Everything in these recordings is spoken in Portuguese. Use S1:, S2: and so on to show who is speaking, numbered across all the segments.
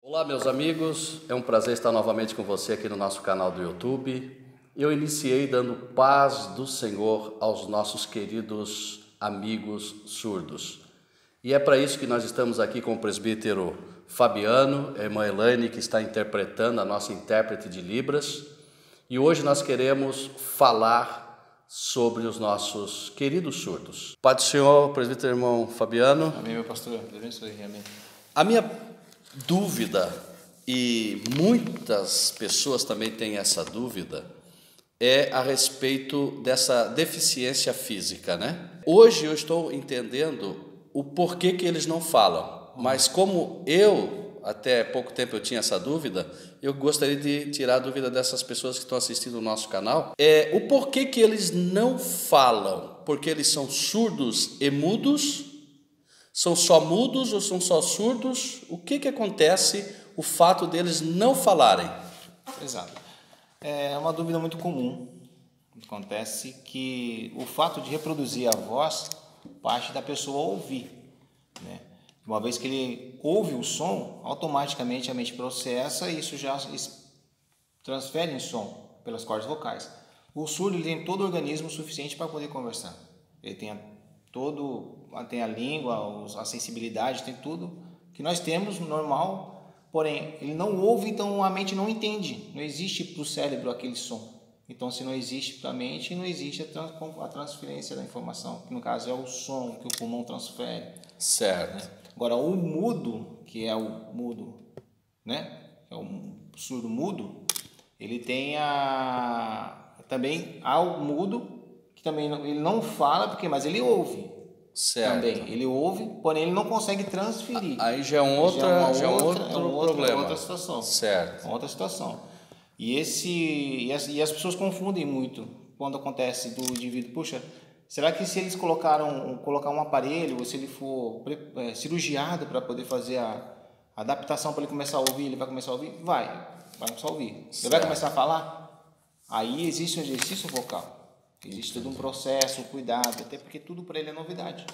S1: Olá, meus amigos, é um prazer estar novamente com você aqui no nosso canal do YouTube. Eu iniciei dando paz do Senhor aos nossos queridos amigos surdos. E é para isso que nós estamos aqui com o presbítero Fabiano, a irmã Elaine, que está interpretando, a nossa intérprete de Libras. E hoje nós queremos falar sobre os nossos queridos surdos. Pai do Senhor, presbítero irmão Fabiano.
S2: Amém, meu pastor. Deus abençoe. Amém.
S1: A minha dúvida, e muitas pessoas também têm essa dúvida, é a respeito dessa deficiência física, né? Hoje eu estou entendendo o porquê que eles não falam, mas como até pouco tempo eu tinha essa dúvida, eu gostaria de tirar a dúvida dessas pessoas que estão assistindo o nosso canal, o porquê que eles não falam, porque eles são surdos e mudos. São só mudos ou são só surdos? O que acontece o fato deles não falarem?
S2: Exato. É uma dúvida muito comum. Acontece que o fato de reproduzir a voz parte da pessoa ouvir, né? Uma vez que ele ouve o som, automaticamente a mente processa e isso já transfere em som pelas cordas vocais. O surdo ele tem todo o organismo suficiente para poder conversar. Ele tem a língua, a sensibilidade, tem tudo que nós temos normal, porém ele não ouve, então a mente não entende, não existe para o cérebro aquele som. Então, se não existe para a mente, não existe a transferência da informação, que no caso é o som que o pulmão transfere.
S1: Certo.
S2: Né? Agora, o mudo, que é o mudo, né? É o surdo mudo, ele tem também o mudo, que também ele não fala, mas ele ouve.
S1: Certo.
S2: Também, ele ouve, porém ele não consegue transferir.
S1: Aí já é um outro problema.
S2: Outra situação.
S1: Certo.
S2: Outra situação. E as pessoas confundem muito quando acontece do indivíduo. Puxa, será que se eles colocar um aparelho, ou se ele for cirurgiado para poder fazer a adaptação para ele começar a ouvir, ele vai começar a ouvir? Vai começar a ouvir.
S1: Certo.
S2: Ele vai começar a falar? Aí existe um exercício vocal. Existe todo um processo, um cuidado, até porque tudo para ele é novidade.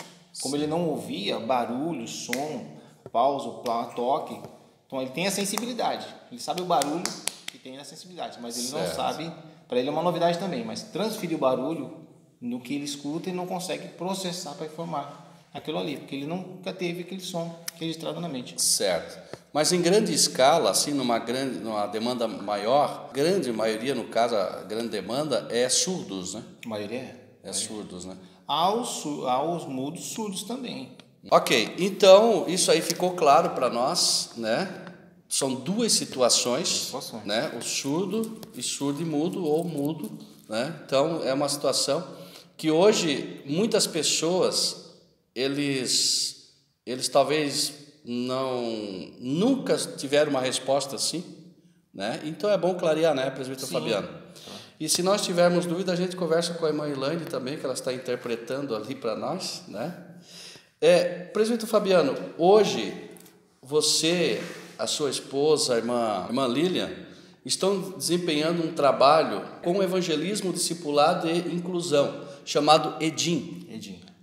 S2: Como ele não ouvia barulho, som, pausa, toque, então ele tem a sensibilidade. Ele sabe o barulho e tem a sensibilidade, mas ele não sabe, para ele é uma novidade também, mas transferir o barulho no que ele escuta e não consegue processar para informar aquilo ali, porque ele nunca teve aquele som registrado na mente.
S1: Certo. Mas em grande escala, assim, numa demanda maior, grande maioria, no caso, a grande demanda é surdos, né?
S2: A maioria é?
S1: Surdos, né?
S2: Há os mudos surdos também.
S1: Ok, então isso aí ficou claro para nós, né? São duas situações, né? O surdo e mudo, ou mudo, né? Então é uma situação que hoje muitas pessoas eles talvez nunca tiveram uma resposta assim, né? Então é bom clarear, né, presbítero Fabiano? E se nós tivermos dúvida, a gente conversa com a irmã Elaine também, que ela está interpretando ali para nós, né? Presbítero Fabiano, hoje você, a sua esposa, a irmã Lilian, estão desempenhando um trabalho com evangelismo, discipulado e inclusão, chamado EDIM.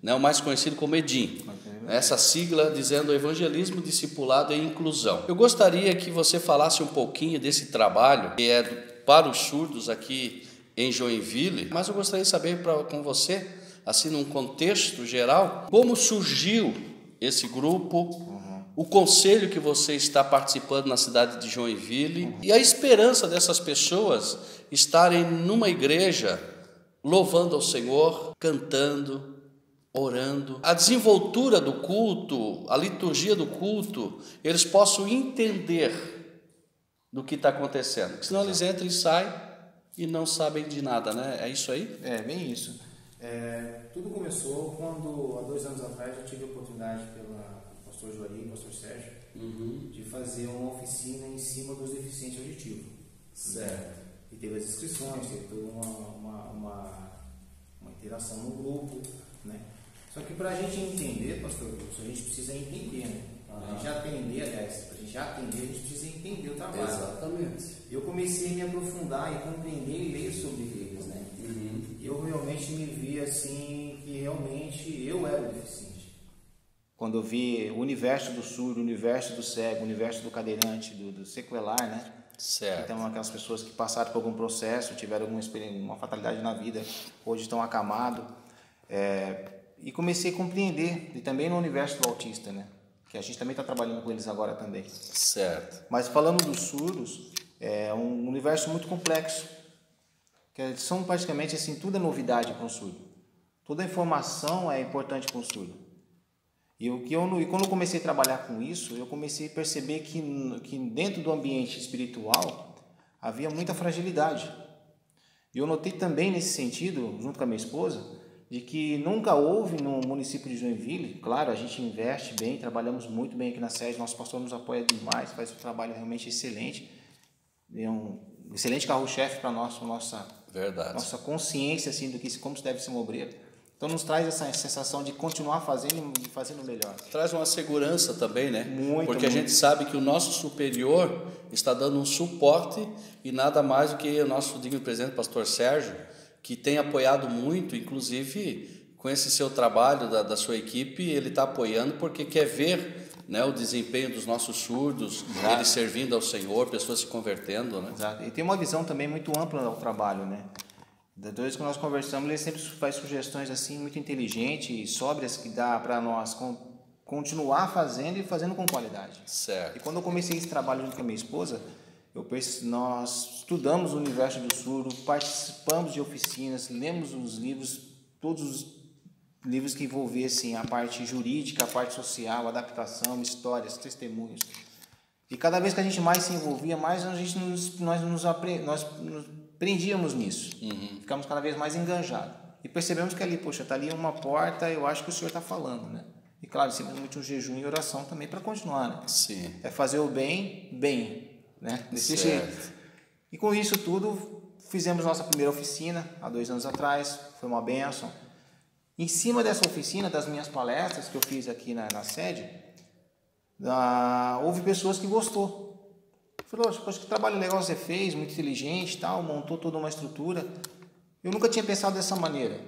S1: Né, o mais conhecido como EDIM, essa sigla dizendo evangelismo, discipulado e inclusão. Eu gostaria que você falasse um pouquinho desse trabalho, que é para os surdos aqui em Joinville, mas eu gostaria de saber com você, assim num contexto geral, como surgiu esse grupo, o conselho que você está participando na cidade de Joinville e a esperança dessas pessoas estarem numa igreja louvando ao Senhor, cantando, orando, a desenvoltura do culto, a liturgia do culto, eles possam entender do que está acontecendo. Porque senão eles entram e saem e não sabem de nada, né? É isso aí?
S2: É, bem isso.
S3: Tudo começou quando, há 2 anos atrás, eu tive a oportunidade pelo pastor Juari e pastor Sérgio de fazer uma oficina em cima dos deficientes auditivos.
S1: Certo.
S3: E teve as inscrições, teve toda uma interação no grupo, né? Só que para a gente entender, pastor, a gente precisa entender, né? Para a gente atender, aliás, para a gente atender, a gente precisa entender o trabalho.
S1: Exatamente.
S3: Eu comecei a me aprofundar e compreender e ler sobre eles, né? Eu realmente me vi assim, que realmente eu era o deficiente.
S2: quando eu vi o universo do surdo, o universo do cego, o universo do cadeirante, do sequelar, né?
S1: Certo.
S2: Então, aquelas pessoas que passaram por algum processo, tiveram uma fatalidade na vida, hoje estão acamados. E comecei a compreender, e também no universo do autista, né? Que a gente também está trabalhando com eles agora também.
S1: Certo.
S2: Mas falando dos surdos, é um universo muito complexo, que são praticamente assim, tudo é novidade para um surdo. Toda informação é importante para um surdo. E quando eu comecei a trabalhar com isso, eu comecei a perceber que dentro do ambiente espiritual havia muita fragilidade. E eu notei também nesse sentido, junto com a minha esposa, de que nunca houve no município de Joinville, claro, a gente investe bem, trabalhamos muito bem aqui na sede, nosso pastor nos apoia demais, faz um trabalho realmente excelente, é um excelente carro-chefe para nossa consciência assim, do que como deve ser uma obreira. Então nos traz essa sensação de continuar fazendo e fazendo melhor.
S1: Traz uma segurança também, né? Porque
S2: muito.
S1: A gente sabe que o nosso superior está dando um suporte e nada mais do que o nosso digno presidente, pastor Sérgio, que tem apoiado muito, inclusive com esse seu trabalho da sua equipe, ele está apoiando porque quer ver, né, o desempenho dos nossos surdos, eles servindo ao Senhor, pessoas se convertendo, né?
S2: Exato. E tem uma visão também muito ampla ao trabalho, né? Das vezes que nós conversamos, ele sempre faz sugestões assim muito inteligentes e sóbrias que dá para nós continuar fazendo e fazendo com qualidade.
S1: Certo.
S2: E quando eu comecei esse trabalho junto com a minha esposa, nós estudamos o universo do surdo, participamos de oficinas, lemos os livros, todos os livros que envolvessem a parte jurídica, a parte social, adaptação, histórias, testemunhos. E cada vez que a gente mais se envolvia, mais nós nos prendíamos nisso. Ficamos cada vez mais enganjados. E percebemos que ali, poxa, está ali uma porta, eu acho que o Senhor está falando, né? E claro, simplesmente um jejum e oração também para continuar, né?
S1: Sim.
S2: É fazer o bem, né? Desse jeito. E com isso tudo, fizemos nossa primeira oficina, há 2 anos atrás, foi uma bênção. Em cima dessa oficina, das minhas palestras que eu fiz aqui na sede, houve pessoas que gostou. Falou, poxa, que trabalho legal você fez, muito inteligente, tal, montou toda uma estrutura. Eu nunca tinha pensado dessa maneira.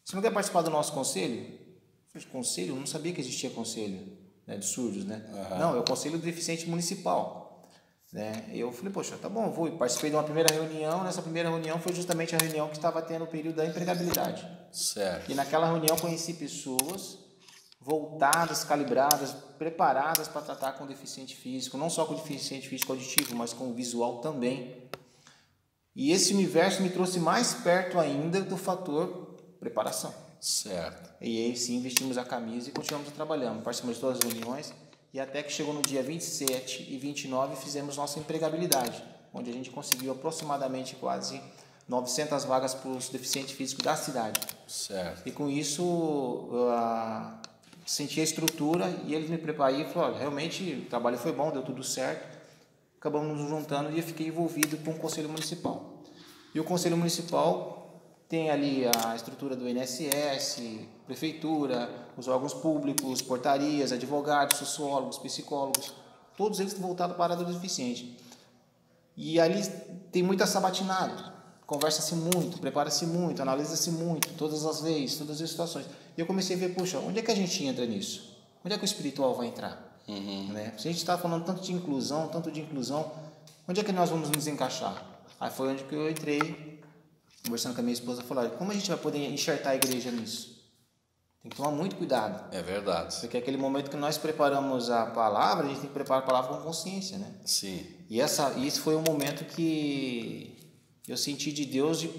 S2: Você não quer participar do nosso conselho? Eu falei, conselho? Eu não sabia que existia conselho, né, de surdos, né? Não, é o Conselho do Deficiente Municipal. Né? Eu falei, poxa, tá bom, vou. Participei de uma primeira reunião. Nessa primeira reunião foi justamente a reunião que estava tendo o período da empregabilidade.
S1: Certo.
S2: E naquela reunião conheci pessoas voltadas, calibradas, preparadas para tratar com deficiente físico, não só com deficiente físico auditivo, mas com o visual também. E esse universo me trouxe mais perto ainda do fator preparação.
S1: Certo.
S2: E aí sim investimos a camisa e continuamos trabalhando. Participamos de todas as reuniões e até que chegou no dia 27 e 29 fizemos nossa empregabilidade, onde a gente conseguiu aproximadamente quase 900 vagas para os deficientes físicos da cidade.
S1: Certo.
S2: E com isso senti a estrutura e eles me prepararam e falaram, realmente o trabalho foi bom, deu tudo certo. Acabamos nos juntando e eu fiquei envolvido com o Conselho Municipal. E o Conselho Municipal tem ali a estrutura do INSS, prefeitura, os órgãos públicos, portarias, advogados, sociólogos, psicólogos, todos eles voltados para a área do deficiente. E ali tem muita sabatinada. Conversa-se muito, prepara-se muito, analisa-se muito, todas as leis, todas as situações. E eu comecei a ver, puxa, onde é que a gente entra nisso? Onde é que o espiritual vai entrar? Né? Se a gente está falando tanto de inclusão, onde é que nós vamos nos encaixar? Aí foi onde que eu entrei, conversando com a minha esposa, falando, como a gente vai poder enxertar a igreja nisso? Tem que tomar muito cuidado.
S1: É verdade.
S2: Porque aquele momento que nós preparamos a palavra, a gente tem que preparar a palavra com consciência, né?
S1: Sim.
S2: E esse foi o momento que eu senti de Deus de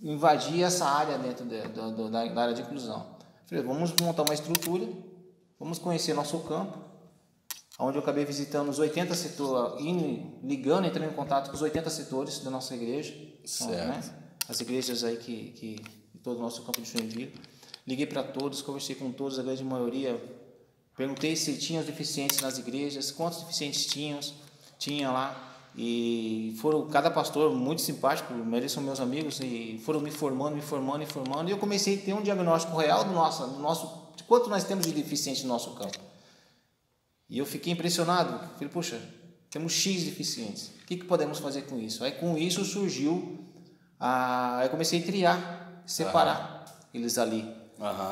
S2: invadir essa área dentro da área de inclusão. Falei, vamos montar uma estrutura, vamos conhecer nosso campo, onde eu acabei visitando os 80 setores, entrando em contato com os 80 setores da nossa igreja,
S1: certo.
S2: Né? As igrejas aí que todo o nosso campo de Joinville. Liguei para todos, conversei com todos, a grande maioria. Perguntei se tinham os deficientes nas igrejas, quantos deficientes tinha lá. E foram cada pastor muito simpático, eles são meus amigos, e foram me formando, e eu comecei a ter um diagnóstico real de quanto nós temos de deficientes no nosso campo. E eu fiquei impressionado, falei, poxa, temos X deficientes, o que podemos fazer com isso? Aí com isso surgiu, aí comecei a triar, separar eles ali.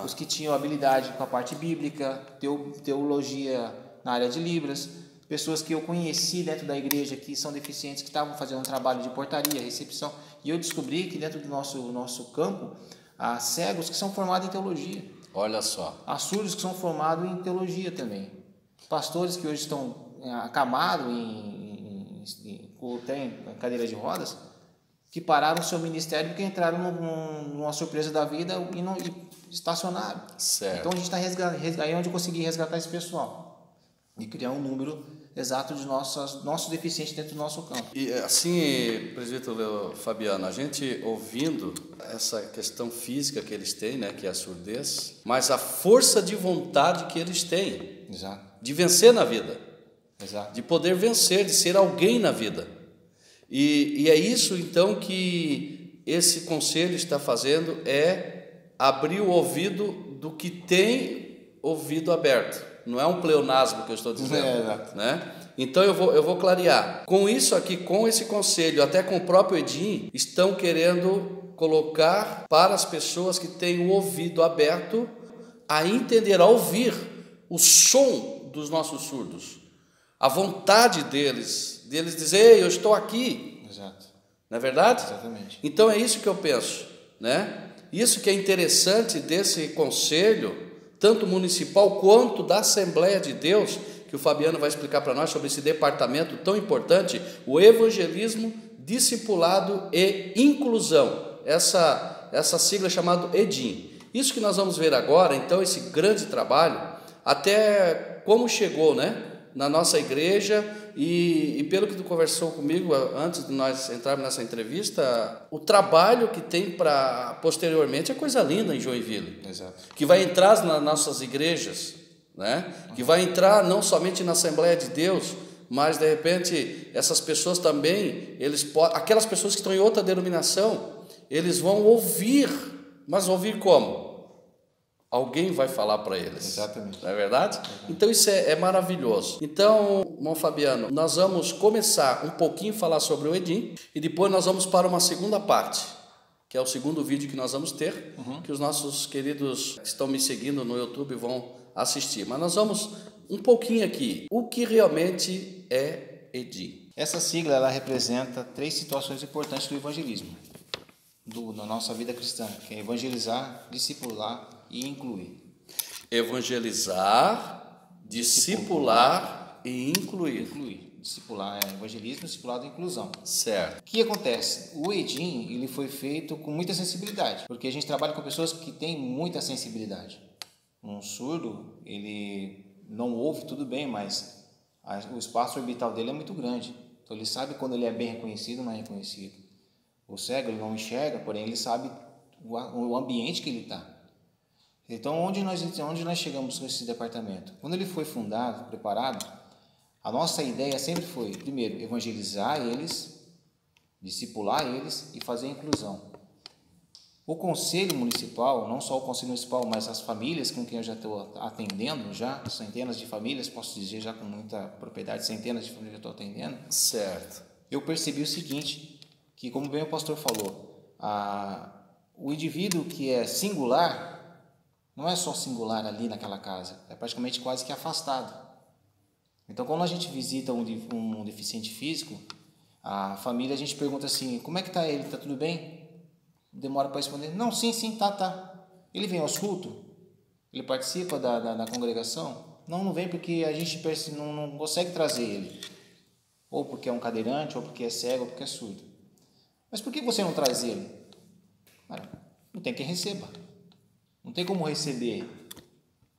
S2: os que tinham habilidade com a parte bíblica, teologia na área de Libras, pessoas que eu conheci dentro da igreja que são deficientes, que estavam fazendo um trabalho de portaria, recepção, e eu descobri que dentro do nosso campo há cegos que são formados em teologia.
S1: Olha só.
S2: Há surdos que são formados em teologia também. Pastores que hoje estão acamados tem cadeira de rodas, que pararam o seu ministério porque entraram numa surpresa da vida e estacionaram.
S1: Certo.
S2: Então a gente está resgatando, aí onde eu consegui resgatar esse pessoal e criar um número exato de nossos deficientes dentro do nosso campo.
S1: E assim, presbítero Fabiano, a gente ouvindo essa questão física que eles têm, né, que é a surdez, mas a força de vontade que eles têm,
S2: exato,
S1: de vencer na vida,
S2: exato,
S1: de poder vencer, de ser alguém na vida. E é isso então que esse conselho está fazendo, é abrir o ouvido do que tem ouvido aberto. Não é um pleonasmo que eu estou dizendo, né? Então eu vou clarear. Com isso aqui, com esse conselho, até com o próprio Edim, estão querendo colocar para as pessoas que têm o ouvido aberto a entender, a ouvir o som dos nossos surdos, a vontade deles dizer, eu estou aqui.
S2: Exato.
S1: Não é verdade?
S2: Exatamente.
S1: Então é isso que eu penso, né? Isso que é interessante desse conselho, tanto municipal quanto da Assembleia de Deus, que o Fabiano vai explicar para nós sobre esse departamento tão importante, o evangelismo, discipulado e inclusão, essa sigla chamada EDIM. Isso que nós vamos ver agora, então, esse grande trabalho, até como chegou, né, na nossa igreja, e pelo que tu conversou comigo antes de nós entrarmos nessa entrevista, o trabalho que tem para posteriormente é coisa linda em Joinville.
S2: Exato.
S1: Que vai entrar nas nossas igrejas, né? Que vai entrar não somente na Assembleia de Deus, mas de repente essas pessoas também, aquelas pessoas que estão em outra denominação, eles vão ouvir, mas ouvir como? Alguém vai falar para eles.
S2: Exatamente.
S1: Não é verdade? Então isso é maravilhoso. Então, irmão Fabiano, nós vamos começar um pouquinho a falar sobre o Edim e depois nós vamos para uma segunda parte, que é o segundo vídeo que nós vamos ter, que os nossos queridos que estão me seguindo no YouTube vão assistir. Mas nós vamos um pouquinho aqui. O que realmente é Edim?
S2: Essa sigla ela representa 3 situações importantes do evangelismo, na nossa vida cristã, que é evangelizar, discipular e incluir.
S1: Evangelizar, discipular e incluir.
S2: Discipular é evangelismo, discipulado e inclusão.
S1: Certo.
S2: O que acontece? O Edim, ele foi feito com muita sensibilidade, porque a gente trabalha com pessoas que têm muita sensibilidade. Um surdo, ele não ouve, tudo bem, mas o espaço orbital dele é muito grande. Então ele sabe quando ele é bem reconhecido ou não é reconhecido. O cego, ele não enxerga, porém ele sabe o ambiente que ele está. Então, onde nós chegamos com esse departamento? Quando ele foi fundado, preparado, a nossa ideia sempre foi, primeiro, evangelizar eles, discipular eles e fazer a inclusão. O Conselho Municipal, não só o Conselho Municipal, mas as famílias com quem eu já estou atendendo, já centenas de famílias, posso dizer já com muita propriedade, centenas de famílias que eu estou atendendo.
S1: Certo.
S2: Eu percebi o seguinte, que como bem o pastor falou, o indivíduo que é singular, não é só singular ali naquela casa, é praticamente quase que afastado. Então, quando a gente visita um deficiente físico, a família, a gente pergunta assim, como é que está ele? Está tudo bem? Demora para responder, não, sim, tá. Ele vem aos cultos? Ele participa da congregação? Não vem porque a gente não consegue trazer ele. Ou porque é um cadeirante, ou porque é cego, ou porque é surdo. Mas por que você não traz ele? Não tem quem receba. Não tem como receber.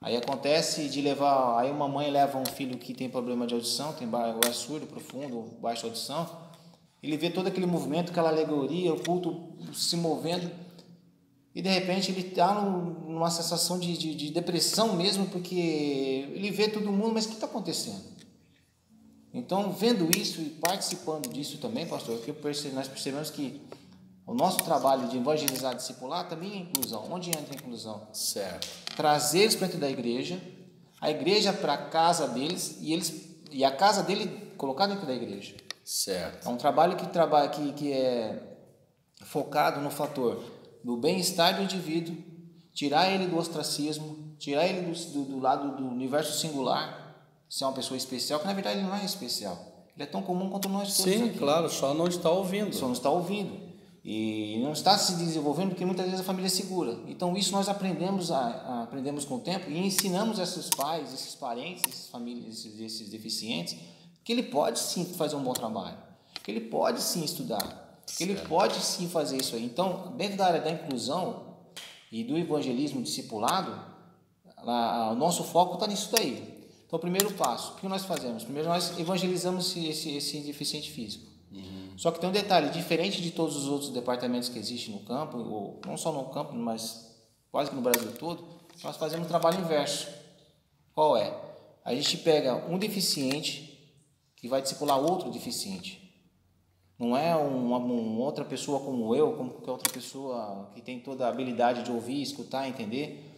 S2: Aí acontece de levar... Aí uma mãe leva um filho que tem problema de audição, ou é surdo, profundo, ou baixa audição. Ele vê todo aquele movimento, aquela alegoria, o culto se movendo. E de repente ele está numa sensação de depressão mesmo, porque ele vê todo mundo, mas o que está acontecendo? Então, vendo isso e participando disso também, pastor, nós percebemos que o nosso trabalho de evangelizar, discipular, também é inclusão. Onde entra a inclusão?
S1: Certo.
S2: Trazer eles para dentro da igreja, a igreja para a casa deles e a casa dele colocar dentro da igreja.
S1: Certo.
S2: É um trabalho que é focado no fator do bem-estar do indivíduo, tirar ele do ostracismo, tirar ele do lado do universo singular, ser uma pessoa especial, que na verdade ele não é especial. Ele é tão comum quanto nós todos.
S1: Sim,
S2: aqui.
S1: claro, só não está ouvindo.
S2: Só não está ouvindo. E não está se desenvolvendo porque muitas vezes a família é segura. Então isso nós aprendemos com o tempo e ensinamos esses pais, esses parentes, essas famílias, esses deficientes, que ele pode sim fazer um bom trabalho, que ele pode sim estudar, que ele pode sim fazer isso aí. Então, dentro da área da inclusão e do evangelismo discipulado, o nosso foco está nisso daí. Então, o primeiro passo, o que nós fazemos? Primeiro nós evangelizamos esse deficiente físico. Só que tem um detalhe, diferente de todos os outros departamentos que existem no campo, ou não só no campo, mas quase que no Brasil todo, nós fazemos um trabalho inverso. Qual é? A gente pega um deficiente que vai discipular outro deficiente. Não é uma outra pessoa como eu, como qualquer outra pessoa que tem toda a habilidade de ouvir, escutar, entender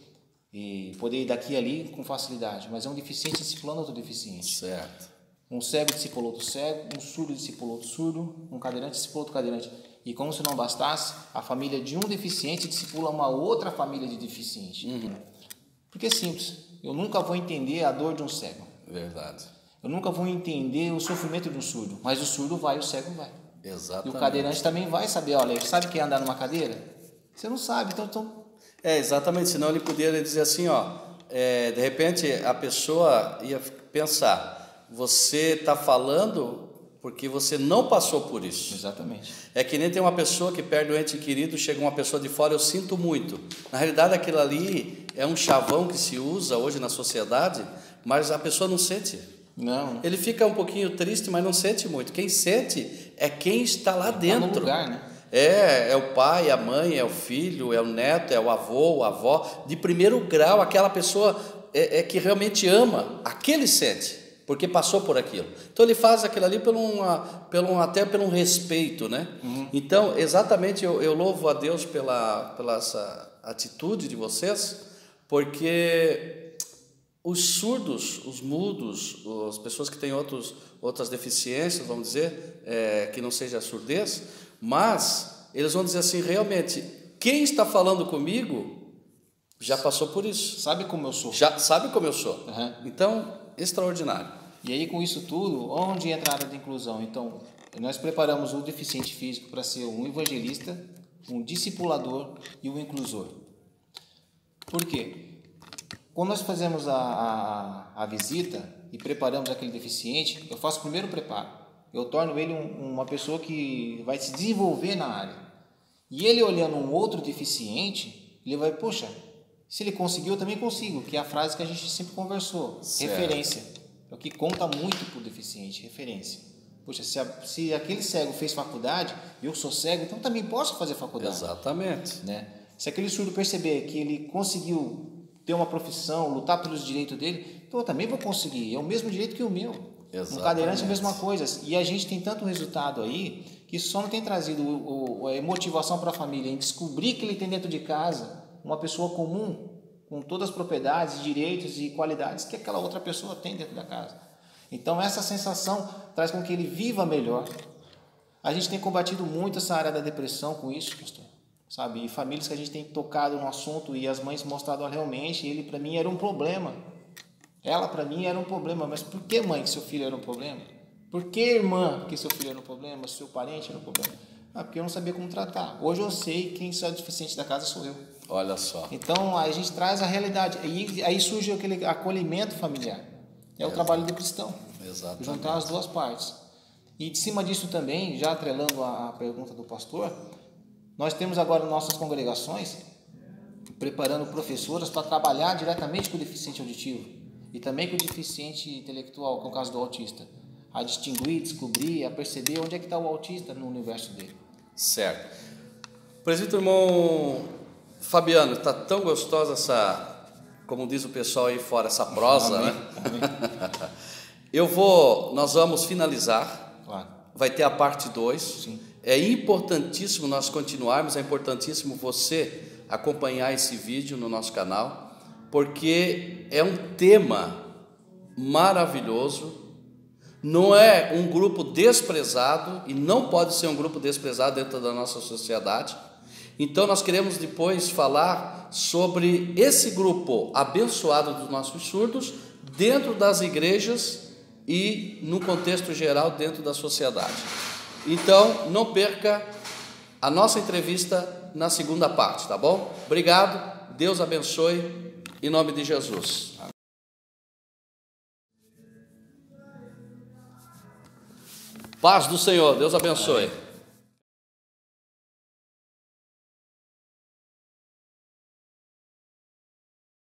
S2: e poder ir daqui e ali com facilidade, mas é um deficiente discipulando outro deficiente.
S1: Certo.
S2: Um cego discipula outro cego, um surdo discipula outro surdo, um cadeirante discipula outro cadeirante. E como se não bastasse, a família de um deficiente discipula uma outra família de deficiente. Porque é simples, eu nunca vou entender a dor de um cego.
S1: Verdade.
S2: Eu nunca vou entender o sofrimento de um surdo, mas o surdo vai e o cego vai.
S1: Exatamente.
S2: E o cadeirante também vai saber, olha, sabe o que é andar numa cadeira? Você não sabe, então...
S1: Exatamente, senão ele poderia dizer assim, de repente a pessoa ia pensar, você está falando porque você não passou por isso.
S2: Exatamente.
S1: É que nem tem uma pessoa que perde um ente querido, chega uma pessoa de fora, eu sinto muito. Na realidade, aquilo ali é um chavão que se usa hoje na sociedade, mas a pessoa não sente.
S2: Não.
S1: Ele fica um pouquinho triste, mas não sente muito. Quem sente é quem está lá dentro.
S2: Tá no lugar, né?
S1: É o pai, a mãe, é o filho, é o neto, é o avô, a avó, de primeiro grau, aquela pessoa que realmente ama, aquele sente, porque passou por aquilo. Então ele faz aquilo ali até pelo um respeito, né? Então, exatamente, eu louvo a Deus pela essa atitude de vocês, porque os surdos, os mudos, as pessoas que têm outras deficiências, vamos dizer, que não seja a surdez, mas eles vão dizer assim, realmente, quem está falando comigo já passou por isso.
S2: Sabe como eu sou.
S1: Já sabe como eu sou. Então, extraordinário.
S2: E aí, com isso tudo, onde entra a área de inclusão? Então, nós preparamos o deficiente físico para ser um evangelista, um discipulador e um inclusor. Por quê? Quando nós fazemos a visita e preparamos aquele deficiente, eu faço o primeiro preparo. Eu torno ele uma pessoa que vai se desenvolver na área. E ele olhando um outro deficiente, ele vai, poxa, se ele conseguiu, eu também consigo, que é a frase que a gente sempre conversou. Certo. Referência. É o que conta muito para o deficiente, referência. Poxa, se aquele cego fez faculdade, eu sou cego, então também posso fazer faculdade.
S1: Exatamente.
S2: Né? Se aquele surdo perceber que ele conseguiu ter uma profissão, lutar pelos direitos dele, então eu também vou conseguir. É o mesmo direito que o meu.
S1: Exatamente.
S2: Um cadeirante é a mesma coisa. E a gente tem tanto resultado aí que só não tem trazido a motivação para a família em descobrir que ele tem dentro de casa uma pessoa comum, com todas as propriedades, direitos e qualidades que aquela outra pessoa tem dentro da casa. Então essa sensação traz com que ele viva melhor. A gente tem combatido muito essa área da depressão com isso, pastor. Sabe? E famílias que a gente tem tocado no assunto e as mães mostrado realmente, ele para mim era um problema. Ela, para mim, era um problema. Mas por que, mãe, que seu filho era um problema? Por que, irmã, que seu filho era um problema? Seu parente era um problema? Porque eu não sabia como tratar. Hoje eu sei quem é o deficiente da casa sou eu.
S1: Olha só.
S2: Então, a gente traz a realidade. E aí surge aquele acolhimento familiar. É o trabalho do cristão.
S1: Exatamente.
S2: Juntar as duas partes. E de cima disso também, já atrelando a pergunta do pastor, nós temos agora nossas congregações preparando professoras para trabalhar diretamente com o deficiente auditivo. E também com o deficiente intelectual, que é o caso do autista. A distinguir, descobrir, a perceber onde é que está o autista no universo dele.
S1: Certo. Presbítero irmão Fabiano, está tão gostosa essa, como diz o pessoal aí fora, essa prosa,
S2: amém,
S1: né?
S2: Amém.
S1: Nós vamos finalizar.
S2: Claro.
S1: Vai ter a parte 2.
S2: Sim.
S1: É importantíssimo nós continuarmos, é importantíssimo você acompanhar esse vídeo no nosso canal, porque é um tema maravilhoso, não é um grupo desprezado e não pode ser um grupo desprezado dentro da nossa sociedade. Então nós queremos depois falar sobre esse grupo abençoado dos nossos surdos dentro das igrejas e no contexto geral dentro da sociedade. Então não perca a nossa entrevista na segunda parte, tá bom? Obrigado, Deus abençoe, em nome de Jesus. Paz do Senhor, Deus abençoe.